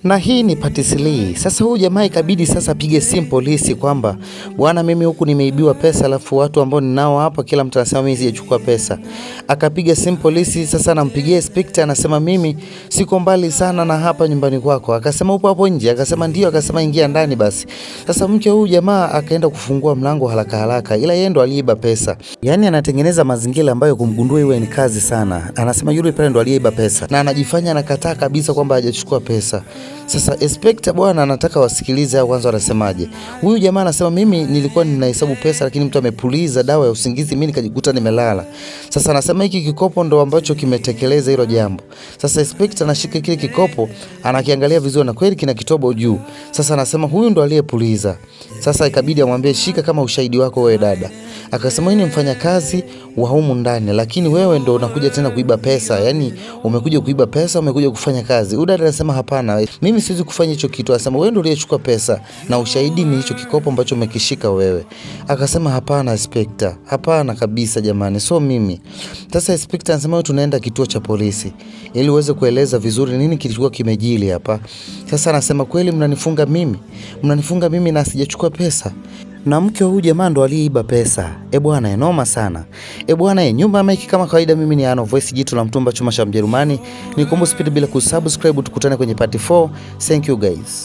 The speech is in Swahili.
Na hii ni part 3. Sasa huyu jamaa ikabidi sasa apige simu polisi kwamba bwana, mimi huku nimeibiwa pesa, alafu watu ambao ninao hapa kila mtu anasema mimi sijachukua pesa. Akapiga simu polisi, sasa anampigia inspector, anasema mimi siko mbali sana na hapa nyumbani kwako. Akasema upo hapo nje? Akasema ndio. Akasema ingia ndani basi. Sasa mke huyu jamaa akaenda kufungua mlango haraka haraka, ila yeye ndo aliiba pesa. Yaani anatengeneza mazingira ambayo kumgundua iwe ni kazi sana. Anasema yule pale ndo aliiba pesa na anajifanya anakataa kabisa kwamba hajachukua pesa. Sasa inspector bwana anataka wasikilize hao kwanza wanasemaje. Huyu jamaa anasema mimi nilikuwa ninahesabu pesa, lakini mtu amepuliza dawa ya usingizi, mimi nikajikuta nimelala. Sasa anasema hiki kikopo ndo ambacho kimetekeleza hilo jambo. Sasa inspector anashika kile kikopo, anakiangalia vizuri na kweli kina kitobo juu. Sasa anasema huyu ndo aliyepuliza. Sasa ikabidi amwambie shika kama ushahidi wako wewe dada. Akasema yeye ni mfanyakazi wa humu ndani, lakini wewe ndo unakuja tena kuiba pesa. Yaani umekuja kuiba pesa, umekuja kufanya kazi. Huyu dada anasema hapana, mimi siwezi kufanya hicho kitu. Anasema wewe ndo uliyechukua pesa na ushahidi ni hicho kikopo ambacho umekishika wewe. Akasema hapana inspector, hapana kabisa jamani, so mimi. Sasa inspector anasema wewe tunaenda kituo cha polisi ili uweze kueleza vizuri nini kilikuwa kimejili hapa. Sasa anasema kweli mnanifunga mimi na sijachukua pesa? Na mke huyu jamaa ndo aliiba pesa. Bwana enoma sana. Bwana nyumba ya Mike kama kawaida, mimi ni Ano Voice, jitu la mtumba, chuma cha Mjerumani. Nikombo speed bila kusubscribe, tukutane kwenye part 4. Thank you guys.